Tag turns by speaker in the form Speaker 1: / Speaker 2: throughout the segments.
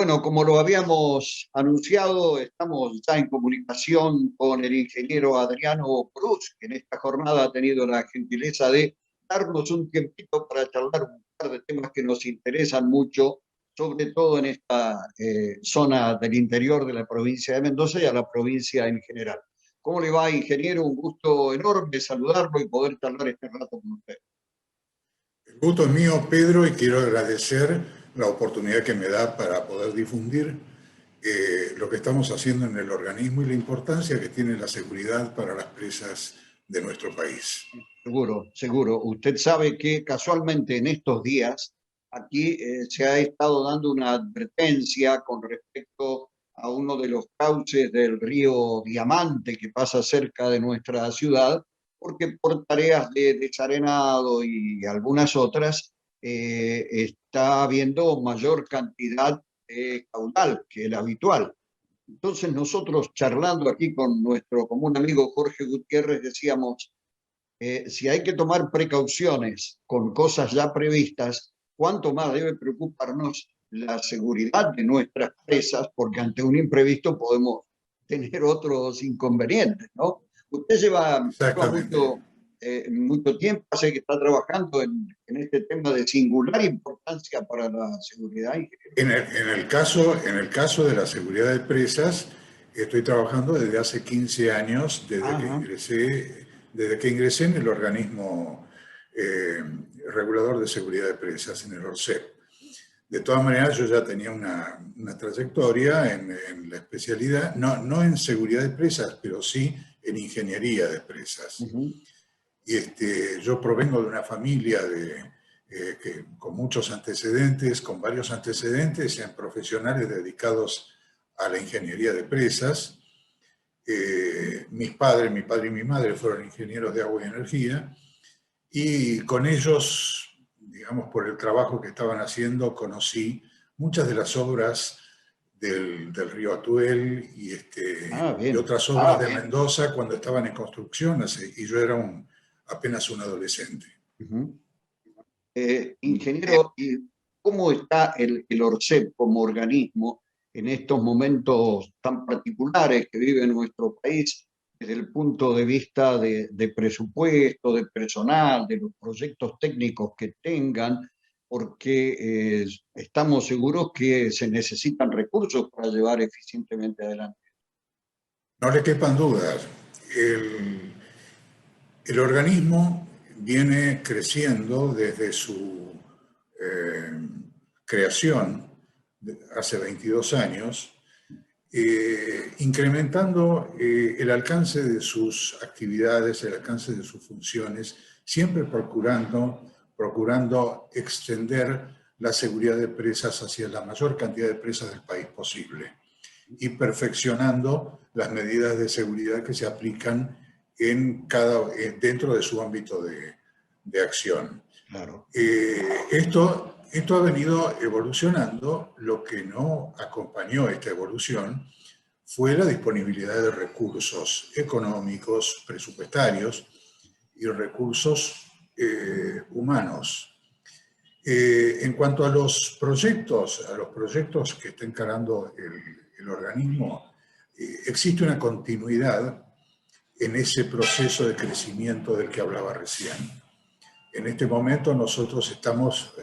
Speaker 1: Bueno, como lo habíamos anunciado, estamos ya en comunicación con el ingeniero Adriano Cruz, que en esta jornada ha tenido la gentileza de darnos un tiempito para charlar un par de temas que nos interesan mucho, sobre todo en esta zona del interior de la provincia de Mendoza y a la provincia en general. ¿Cómo le va, ingeniero? Un gusto enorme saludarlo y poder charlar este rato con usted.
Speaker 2: El gusto es mío, Pedro, y quiero agradecer la oportunidad que me da para poder difundir lo que estamos haciendo en el organismo y la importancia que tiene la seguridad para las presas de nuestro país.
Speaker 1: Seguro, seguro. Usted sabe que casualmente en estos días aquí se ha estado dando una advertencia con respecto a uno de los cauces del río Diamante que pasa cerca de nuestra ciudad, porque por tareas de desarenado y algunas otras está habiendo mayor cantidad de caudal que el habitual. Entonces nosotros charlando aquí con nuestro común amigo Jorge Gutiérrez decíamos si hay que tomar precauciones con cosas ya previstas, ¿cuánto más debe preocuparnos la seguridad de nuestras presas? Porque ante un imprevisto podemos tener otros inconvenientes, ¿no? Usted lleva
Speaker 2: Exactamente.
Speaker 1: mucho tiempo, sé que está trabajando en este tema de singular importancia para la seguridad.
Speaker 2: En el caso de la seguridad de presas, estoy trabajando desde hace 15 años,
Speaker 1: Ajá.
Speaker 2: desde que ingresé en el organismo regulador de seguridad de presas, en el ORCEP. De todas maneras, yo ya tenía una trayectoria en la especialidad, no en seguridad de presas, pero sí en ingeniería de presas.
Speaker 1: Uh-huh.
Speaker 2: Y yo provengo de una familia con muchos antecedentes, con varios antecedentes en profesionales dedicados a la ingeniería de presas. Mi padre y mi madre fueron ingenieros de agua y energía, y con ellos, digamos, por el trabajo que estaban haciendo, conocí muchas de las obras del río Atuel y
Speaker 1: Bien.
Speaker 2: otras obras de Mendoza cuando estaban en construcción, y yo era apenas un adolescente.
Speaker 1: Uh-huh. Ingeniero, ¿y cómo está el ORCEP como organismo en estos momentos tan particulares que vive nuestro país desde el punto de vista de presupuesto, de personal, de los proyectos técnicos que tengan? Porque estamos seguros que se necesitan recursos para llevar eficientemente adelante.
Speaker 2: No le quepan dudas. El organismo viene creciendo desde su eh, creación hace 22 años, incrementando el alcance de sus actividades, el alcance de sus funciones, siempre procurando extender la seguridad de presas hacia la mayor cantidad de presas del país posible y perfeccionando las medidas de seguridad que se aplican dentro de su ámbito de acción.
Speaker 1: Claro.
Speaker 2: Esto ha venido evolucionando. Lo que no acompañó esta evolución fue la disponibilidad de recursos económicos, presupuestarios y recursos humanos. En cuanto a los proyectos que está encarando el organismo, existe una continuidad en ese proceso de crecimiento del que hablaba recién. En este momento nosotros estamos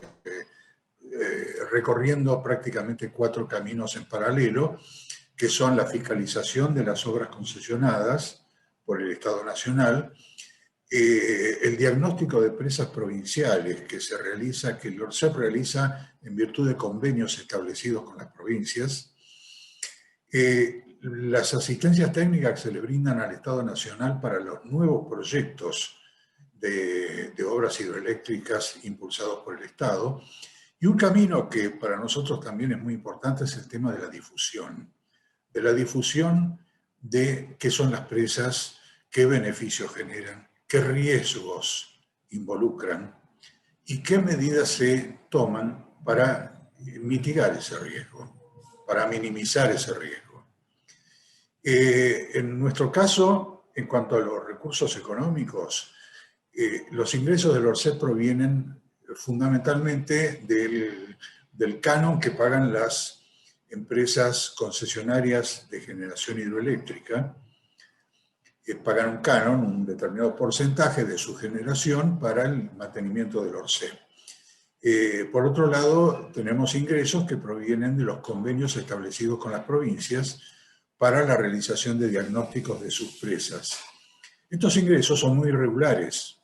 Speaker 2: recorriendo prácticamente 4 caminos en paralelo, que son la fiscalización de las obras concesionadas por el Estado Nacional, el diagnóstico de presas provinciales que el ORCEP realiza en virtud de convenios establecidos con las provincias, las asistencias técnicas que se le brindan al Estado Nacional para los nuevos proyectos de obras hidroeléctricas impulsados por el Estado, y un camino que para nosotros también es muy importante es el tema de la difusión de qué son las presas, qué beneficios generan, qué riesgos involucran y qué medidas se toman para mitigar ese riesgo, para minimizar ese riesgo. En nuestro caso, en cuanto a los recursos económicos, los ingresos del ORCEP provienen fundamentalmente del canon que pagan las empresas concesionarias de generación hidroeléctrica pagan un canon, un determinado porcentaje de su generación para el mantenimiento del ORSEP. Por otro lado, tenemos ingresos que provienen de los convenios establecidos con las provincias para la realización de diagnósticos de sus presas. Estos ingresos son muy irregulares,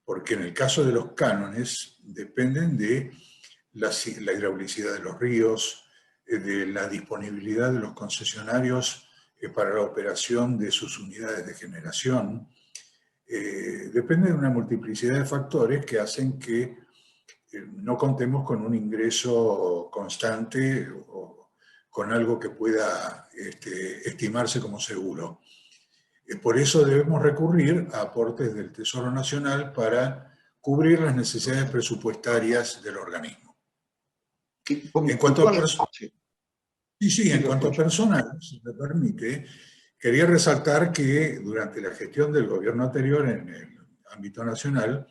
Speaker 2: porque en el caso de los cánones dependen de la hidraulicidad de los ríos, de la disponibilidad de los concesionarios para la operación de sus unidades de generación. Depende de una multiplicidad de factores que hacen que no contemos con un ingreso constante o con algo que pueda estimarse como seguro. Por eso debemos recurrir a aportes del Tesoro Nacional para cubrir las necesidades presupuestarias del organismo. En cuanto a personal, si me permite, quería resaltar que durante la gestión del gobierno anterior en el ámbito nacional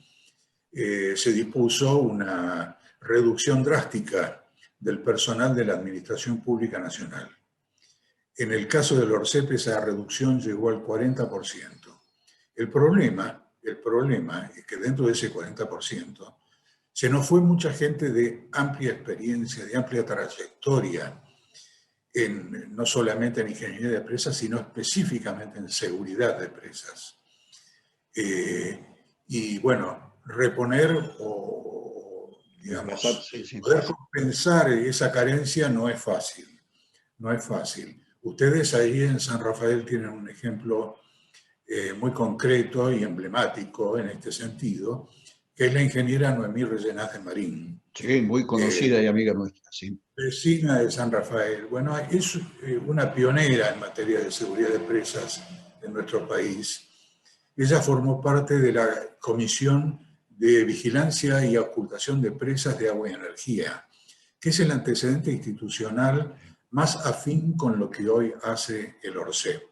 Speaker 2: se dispuso una reducción drástica del personal de la Administración Pública Nacional. En el caso del ORSEP esa reducción llegó al 40%. El problema es que dentro de ese 40% se nos fue mucha gente de amplia experiencia, de amplia trayectoria, no solamente en ingeniería de presas, sino específicamente en seguridad de presas. Y bueno, reponer o digamos, poder compensar esa carencia no es fácil. No es fácil. Ustedes ahí en San Rafael tienen un ejemplo muy concreto y emblemático en este sentido, que es la ingeniera Noemí Rellenaz de Marín.
Speaker 1: Sí, muy conocida y amiga nuestra, sí.
Speaker 2: Vecina de San Rafael. Bueno, es una pionera en materia de seguridad de presas en nuestro país. Ella formó parte de la Comisión de Vigilancia y Ocultación de Presas de Agua y Energía, que es el antecedente institucional más afín con lo que hoy hace el ORSEP.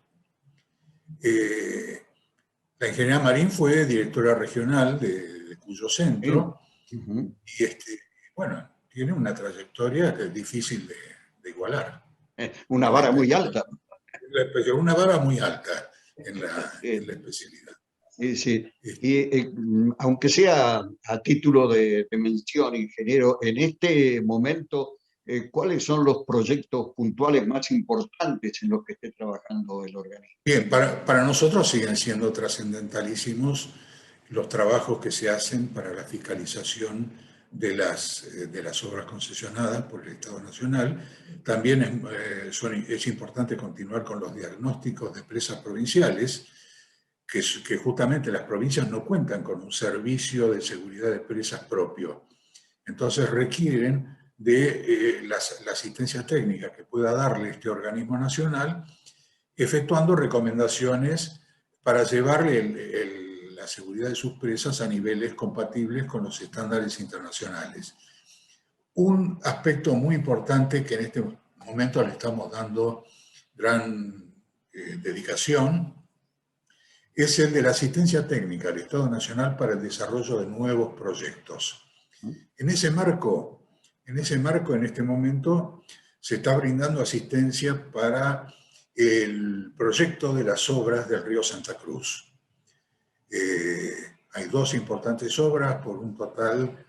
Speaker 2: La ingeniera Marín fue directora regional de Cuyo Centro, y bueno, tiene una trayectoria que es difícil de igualar.
Speaker 1: Una vara muy alta.
Speaker 2: Una vara muy alta en la especialidad.
Speaker 1: Sí. Y aunque sea a título de mención, ingeniero, en este momento, ¿cuáles son los proyectos puntuales más importantes en los que esté trabajando el organismo?
Speaker 2: Bien, para nosotros siguen siendo trascendentalísimos los trabajos que se hacen para la fiscalización de las obras concesionadas por el Estado Nacional. También es importante continuar con los diagnósticos de presas provinciales, que justamente las provincias no cuentan con un servicio de seguridad de presas propio. Entonces requieren de la asistencia técnica que pueda darle este organismo nacional, efectuando recomendaciones para llevarle la seguridad de sus presas a niveles compatibles con los estándares internacionales. Un aspecto muy importante que en este momento le estamos dando gran dedicación es el de la asistencia técnica al Estado Nacional para el desarrollo de nuevos proyectos. En ese marco, en este momento, se está brindando asistencia para el proyecto de las obras del río Santa Cruz. Hay dos importantes obras por un total,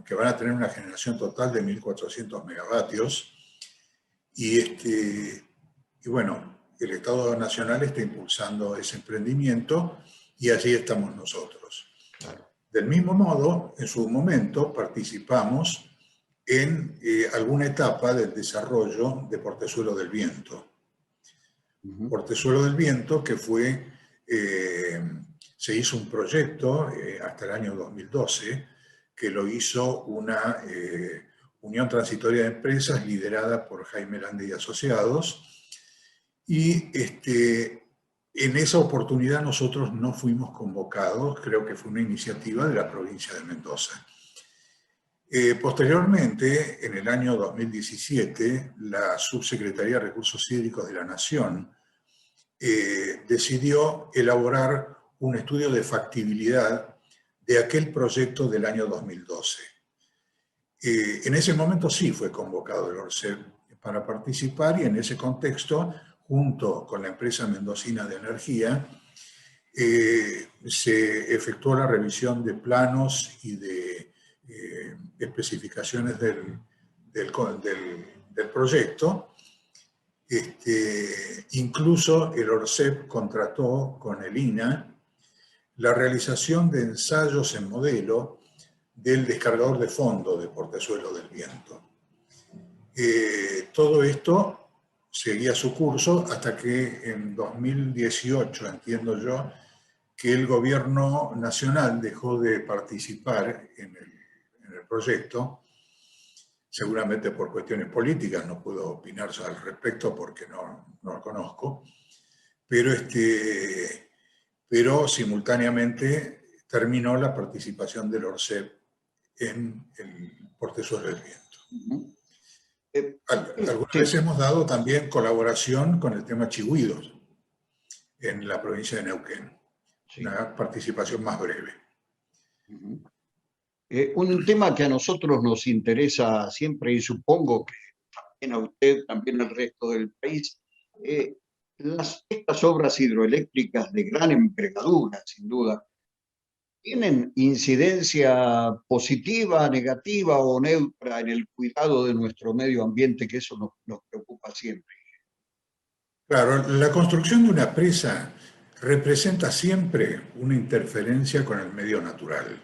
Speaker 2: que van a tener una generación total de 1.400 megavatios. Y bueno, el Estado Nacional está impulsando ese emprendimiento y allí estamos nosotros. Del mismo modo, en su momento participamos en alguna etapa del desarrollo de Portezuelo del Viento. Portezuelo del Viento, que se hizo un proyecto hasta el año 2012, que lo hizo una Unión Transitoria de Empresas liderada por Jaime Lande y Asociados. Y en esa oportunidad nosotros no fuimos convocados, creo que fue una iniciativa de la provincia de Mendoza. Posteriormente, en el año 2017, la Subsecretaría de Recursos Hídricos de la Nación decidió elaborar un estudio de factibilidad de aquel proyecto del año 2012. En ese momento sí fue convocado el ORCEP para participar, y en ese contexto, junto con la empresa mendocina de energía, se efectuó la revisión de planos y de especificaciones del proyecto. Incluso el ORCEP contrató con el INA la realización de ensayos en modelo del descargador de fondo de Portezuelo del Viento. Todo esto seguía su curso hasta que en 2018, entiendo yo, que el gobierno nacional dejó de participar en el proyecto, seguramente por cuestiones políticas, no puedo opinar al respecto porque no lo conozco, pero simultáneamente terminó la participación del ORCEP en el Portezuelo del Viento. Alguna vez hemos dado también colaboración con el tema Chigüidos en la provincia de Neuquén. Sí. Una participación más breve.
Speaker 1: Un tema que a nosotros nos interesa siempre, y supongo que también a usted, también al resto del país, estas obras hidroeléctricas de gran envergadura, sin duda, ¿tienen incidencia positiva, negativa o neutra en el cuidado de nuestro medio ambiente? Que eso nos preocupa siempre.
Speaker 2: Claro, la construcción de una presa representa siempre una interferencia con el medio natural.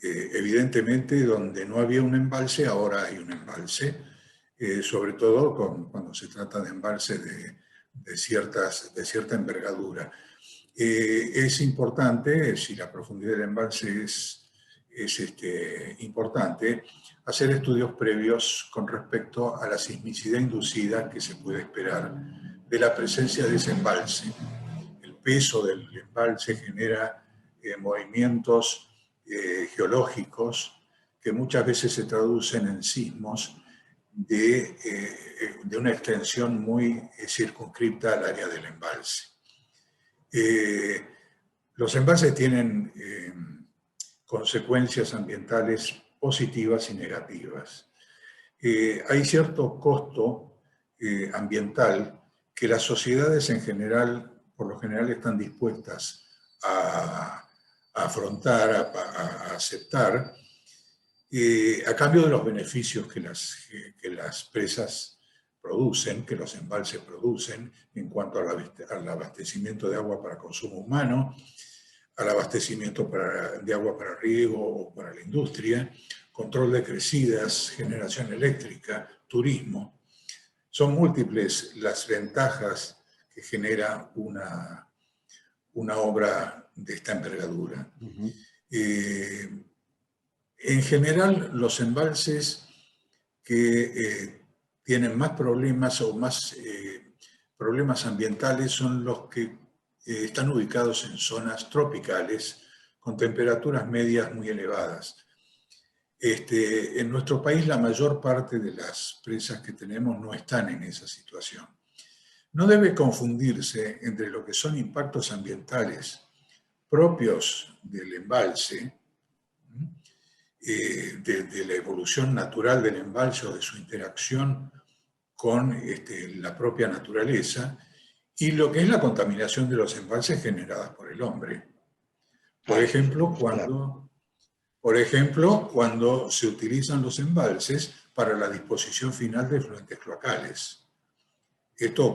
Speaker 2: Evidentemente, donde no había un embalse, ahora hay un embalse, sobre todo cuando se trata de embalses de cierta envergadura. Es importante, si la profundidad del embalse es importante, hacer estudios previos con respecto a la sismicidad inducida que se puede esperar de la presencia de ese embalse. El peso del embalse genera movimientos geológicos que muchas veces se traducen en sismos de una extensión muy circunscripta al área del embalse. Los embalses tienen consecuencias ambientales positivas y negativas. Hay cierto costo ambiental que las sociedades en general, por lo general, están dispuestas a afrontar, a aceptar, a cambio de los beneficios que las presas producen, que los embalses producen en cuanto al abastecimiento de agua para consumo humano, al abastecimiento de agua para riego o para la industria, control de crecidas, generación eléctrica, turismo. Son múltiples las ventajas que genera una obra de esta envergadura. En general, los embalses que tienen más problemas o más problemas ambientales son los que están ubicados en zonas tropicales con temperaturas medias muy elevadas. En nuestro país la mayor parte de las presas que tenemos no están en esa situación. No debe confundirse entre lo que son impactos ambientales propios del embalse, de la evolución natural del embalse o de su interacción con la propia naturaleza, y lo que es la contaminación de los embalses generadas por el hombre. Por ejemplo, cuando se utilizan los embalses para la disposición final de efluentes cloacales. Esto ha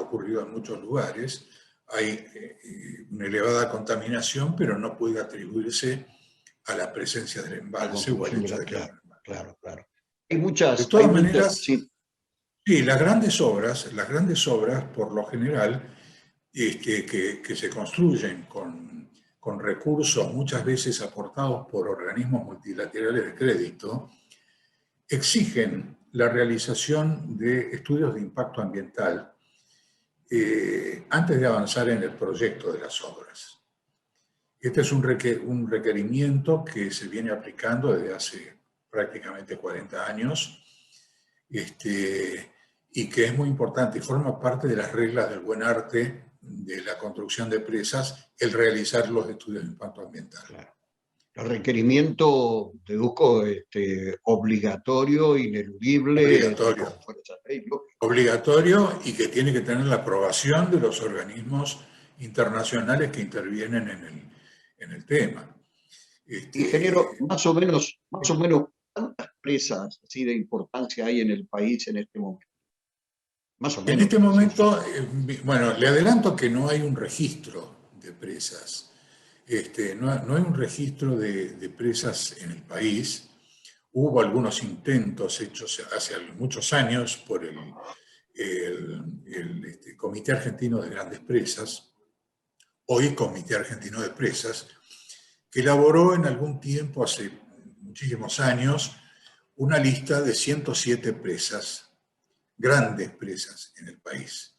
Speaker 2: ocurrido en muchos lugares. Hay una elevada contaminación, pero no puede atribuirse a la presencia del embalse o al hecho de que...
Speaker 1: Claro. Hay muchas...
Speaker 2: De todas maneras, sí, las grandes obras, por lo general, que se construyen con recursos muchas veces aportados por organismos multilaterales de crédito, exigen la realización de estudios de impacto ambiental antes de avanzar en el proyecto de las obras. Este es un requerimiento que se viene aplicando desde hace prácticamente 40 años y que es muy importante y forma parte de las reglas del buen arte de la construcción de presas, el realizar los estudios de impacto ambiental.
Speaker 1: Claro. El requerimiento, deduzco, obligatorio, ineludible,
Speaker 2: Obligatorio.
Speaker 1: por fuerza de ley, ¿no?
Speaker 2: Obligatorio y que tiene que tener la aprobación de los organismos internacionales que intervienen en el tema.
Speaker 1: Ingeniero,
Speaker 2: Este,
Speaker 1: más o menos, ¿cuántas presas así de importancia hay en el país en este momento? Más o
Speaker 2: en
Speaker 1: menos,
Speaker 2: este
Speaker 1: preciso.
Speaker 2: momento, bueno, le adelanto que no hay un registro de presas. No hay un registro de presas en el país. Hubo algunos intentos hechos hace muchos años por el Comité Argentino de Grandes Presas, hoy Comité Argentino de Presas, que elaboró en algún tiempo, hace muchísimos años, una lista de 107 presas, grandes presas en el país.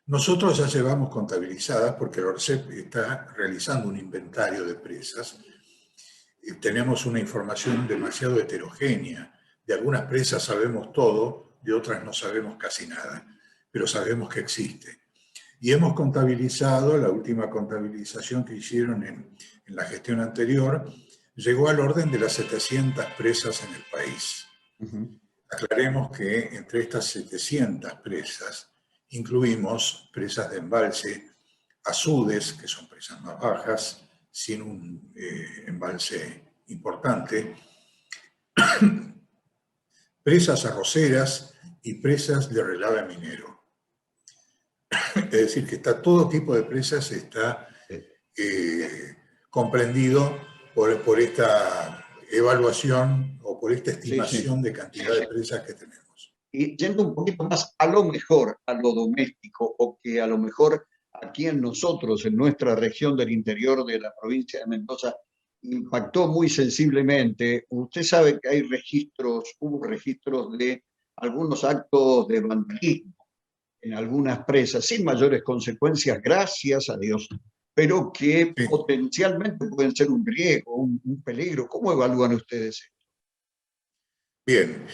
Speaker 2: Nosotros ya llevamos contabilizadas, porque el ORCEP está realizando un inventario de presas, y tenemos una información demasiado heterogénea. De algunas presas sabemos todo, de otras no sabemos casi nada, pero sabemos que existe. Y hemos contabilizado, la última contabilización que hicieron en la gestión anterior, llegó al orden de las 700 presas en el país.
Speaker 1: Ujú.
Speaker 2: Aclaremos que entre estas 700 presas incluimos presas de embalse azudes, que son presas más bajas, sin un embalse importante, presas arroceras y presas de relave minero. Es decir, que todo tipo de presas está
Speaker 1: Eh,
Speaker 2: eh, comprendido por esta evaluación o por esta
Speaker 1: Sí, sí.
Speaker 2: estimación de cantidad de presas que tenemos.
Speaker 1: Y yendo un poquito más a lo mejor, a lo doméstico, o que a lo mejor aquí en nosotros, en nuestra región del interior de la provincia de Mendoza, impactó muy sensiblemente. Usted sabe que hay registros, hubo registros de algunos actos de vandalismo en algunas presas, sin mayores consecuencias, gracias a Dios, pero que
Speaker 2: Sí.
Speaker 1: potencialmente pueden ser un riesgo, un peligro. ¿Cómo evalúan ustedes esto?
Speaker 2: Bien,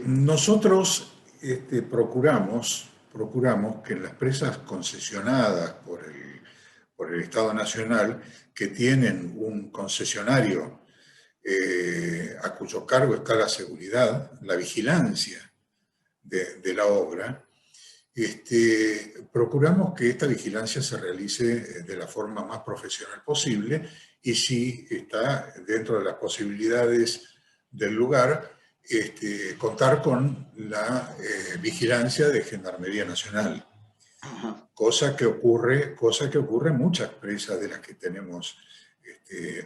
Speaker 2: nosotros procuramos que en las presas concesionadas por el Estado Nacional, que tienen un concesionario a cuyo cargo está la seguridad, la vigilancia de la obra, procuramos que esta vigilancia se realice de la forma más profesional posible y si está dentro de las posibilidades del lugar, contar con la vigilancia de Gendarmería Nacional,
Speaker 1: Ajá,
Speaker 2: cosa que ocurre en muchas presas de las que tenemos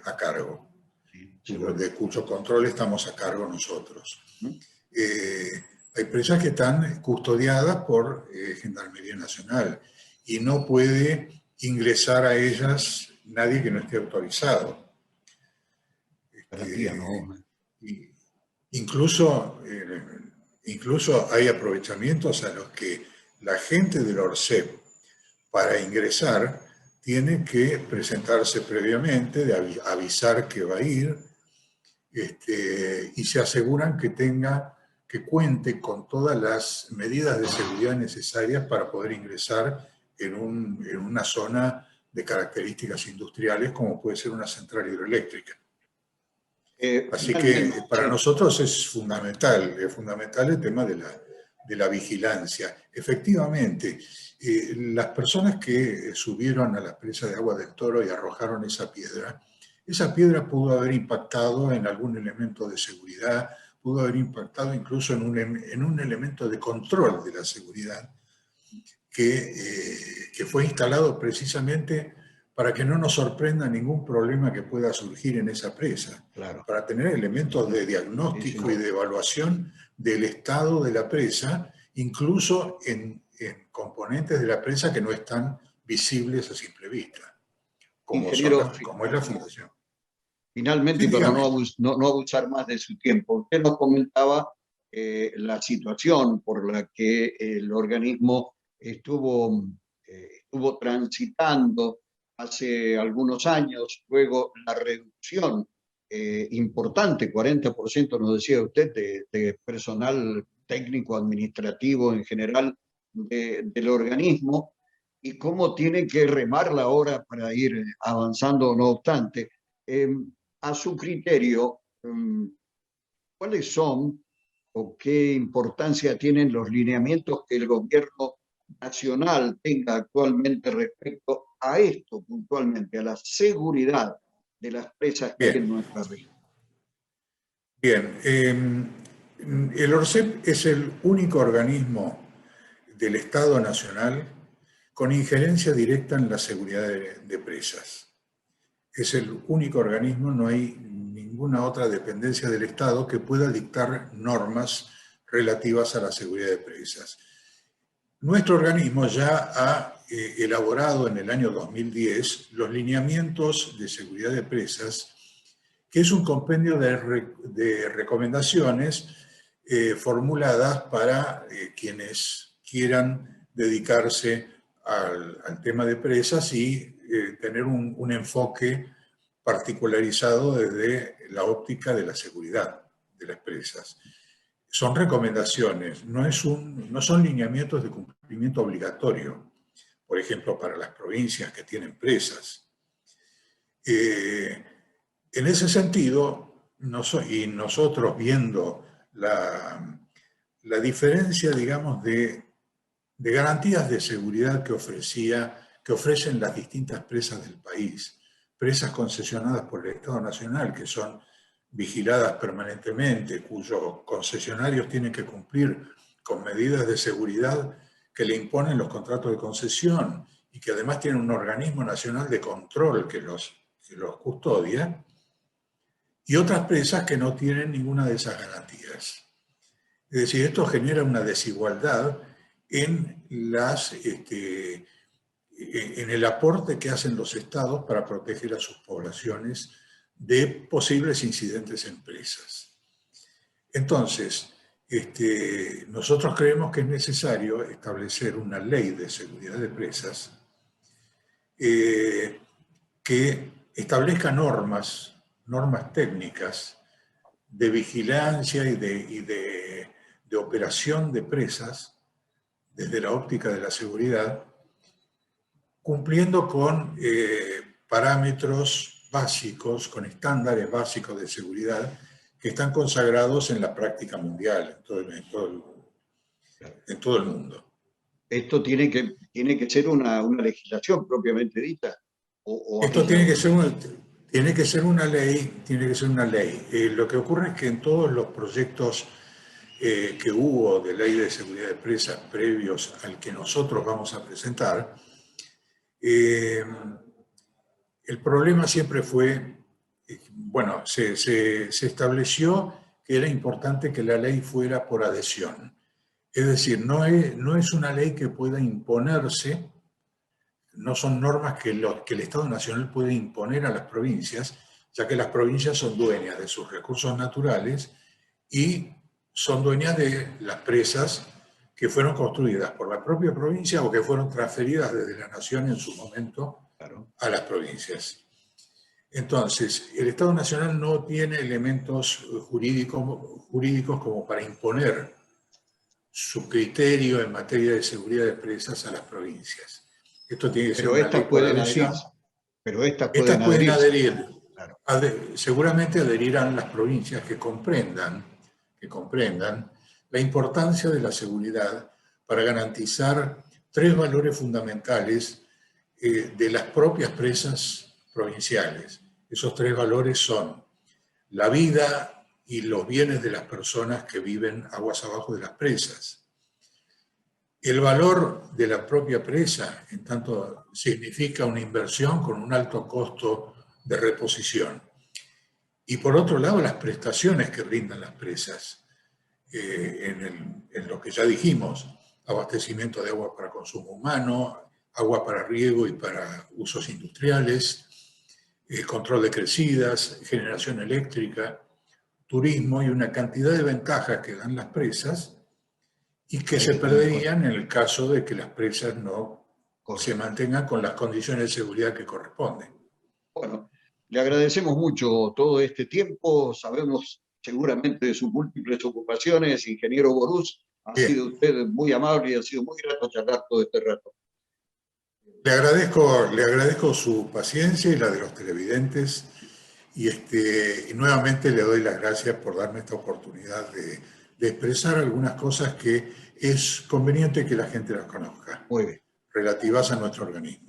Speaker 2: a cargo,
Speaker 1: sí, seguro.
Speaker 2: de cuyo control estamos a cargo nosotros.
Speaker 1: ¿Mm?
Speaker 2: Eh, Hay presas que están custodiadas por Gendarmería Nacional y no puede ingresar a ellas nadie que no esté autorizado.
Speaker 1: Garantía,
Speaker 2: Este,
Speaker 1: no.
Speaker 2: y incluso, incluso hay aprovechamientos a los que la gente del ORCEP para ingresar tiene que presentarse previamente, de avisar que va a ir, y se aseguran que cuente con todas las medidas de seguridad necesarias para poder ingresar en una zona de características industriales como puede ser una central hidroeléctrica. Así que
Speaker 1: Finalmente,
Speaker 2: para
Speaker 1: sí.
Speaker 2: nosotros es fundamental el tema de la vigilancia. Efectivamente, las personas que subieron a la presa de Agua del Toro y arrojaron esa piedra pudo haber impactado en algún elemento de seguridad, pudo haber impactado incluso en un elemento de control de la seguridad que fue instalado precisamente para que no nos sorprenda ningún problema que pueda surgir en esa presa,
Speaker 1: Claro.
Speaker 2: para tener elementos de
Speaker 1: Sí, sí.
Speaker 2: diagnóstico y de evaluación del estado de la presa, incluso en componentes de la presa que no están visibles a simple vista,
Speaker 1: Ingeniero,
Speaker 2: como es la fundación.
Speaker 1: finalmente,
Speaker 2: Sí,
Speaker 1: y para
Speaker 2: dígame.
Speaker 1: no abusar más de su tiempo, usted nos comentaba la situación por la que el organismo estuvo transitando hace algunos años, luego la reducción importante, 40% nos decía usted, de personal técnico, administrativo en general del organismo, y cómo tiene que remar la hora para ir avanzando, no obstante. a su criterio, ¿cuáles son o qué importancia tienen los lineamientos que el gobierno nacional tenga actualmente respecto a esto puntualmente, a la seguridad de las presas que hay en
Speaker 2: Bien,
Speaker 1: nuestra región?
Speaker 2: bien. El ORCEP es el único organismo del Estado Nacional con injerencia directa en la seguridad de presas. Es el único organismo, no hay ninguna otra dependencia del Estado que pueda dictar normas relativas a la seguridad de presas. Nuestro organismo ya ha elaborado en el año 2010 los lineamientos de seguridad de presas, que es un compendio de recomendaciones formuladas para quienes quieran dedicarse al tema de presas y tener un enfoque particularizado desde la óptica de la seguridad de las presas. Son recomendaciones, no son lineamientos de cumplimiento obligatorio, por ejemplo, para las provincias que tienen presas. En ese sentido, y nosotros viendo la diferencia, digamos, de garantías de seguridad que ofrecen las distintas presas del país, presas concesionadas por el Estado Nacional, que son vigiladas permanentemente, cuyos concesionarios tienen que cumplir con medidas de seguridad que le imponen los contratos de concesión y que además tienen un organismo nacional de control que los custodia, y otras presas que no tienen ninguna de esas garantías. Es decir, esto genera una desigualdad en el aporte que hacen los estados para proteger a sus poblaciones de posibles incidentes en presas. Entonces, nosotros creemos que es necesario establecer una ley de seguridad de presas que establezca normas técnicas de vigilancia y de operación de presas desde la óptica de la seguridad, cumpliendo con parámetros básicos, con estándares básicos de seguridad que están consagrados en la práctica mundial, en todo el mundo.
Speaker 1: Esto tiene que ser una legislación propiamente dita.
Speaker 2: Esto tiene que ser una ley, lo que ocurre es que en todos los proyectos que hubo de ley de seguridad de presas previos al que nosotros vamos a presentar, el problema siempre fue, bueno, se estableció que era importante que la ley fuera por adhesión. Es decir, no es una ley que pueda imponerse, no son normas que el Estado Nacional puede imponer a las provincias, ya que las provincias son dueñas de sus recursos naturales y son dueñas de las presas que fueron construidas por la propia provincia o que fueron transferidas desde la nación en su momento a las provincias. Entonces, el Estado Nacional no tiene elementos jurídicos como para imponer su criterio en materia de seguridad de presas a las provincias. Esto tiene que ser una ley por adhesión.
Speaker 1: Pero estas
Speaker 2: pueden adherir.
Speaker 1: Claro.
Speaker 2: Seguramente adherirán las provincias que comprendan la importancia de la seguridad para garantizar 3 valores fundamentales de las propias presas provinciales. Esos 3 valores son la vida y los bienes de las personas que viven aguas abajo de las presas. El valor de la propia presa, en tanto, significa una inversión con un alto costo de reposición. Y por otro lado, las prestaciones que brindan las presas, en lo que ya dijimos, abastecimiento de agua para consumo humano, agua para riego y para usos industriales, control de crecidas, generación eléctrica, turismo y una cantidad de ventajas que dan las presas y que se perderían en el caso de que las presas no se mantengan con las condiciones de seguridad que corresponden.
Speaker 1: Bueno, le agradecemos mucho todo este tiempo, sabemos seguramente de sus múltiples ocupaciones, ingeniero Borús, ha sido usted muy amable y ha sido muy grato charlar todo este rato.
Speaker 2: Le agradezco su paciencia y la de los televidentes, Y nuevamente le doy las gracias por darme esta oportunidad de expresar algunas cosas que es conveniente que la gente las conozca,
Speaker 1: Muy bien.
Speaker 2: relativas a nuestro organismo.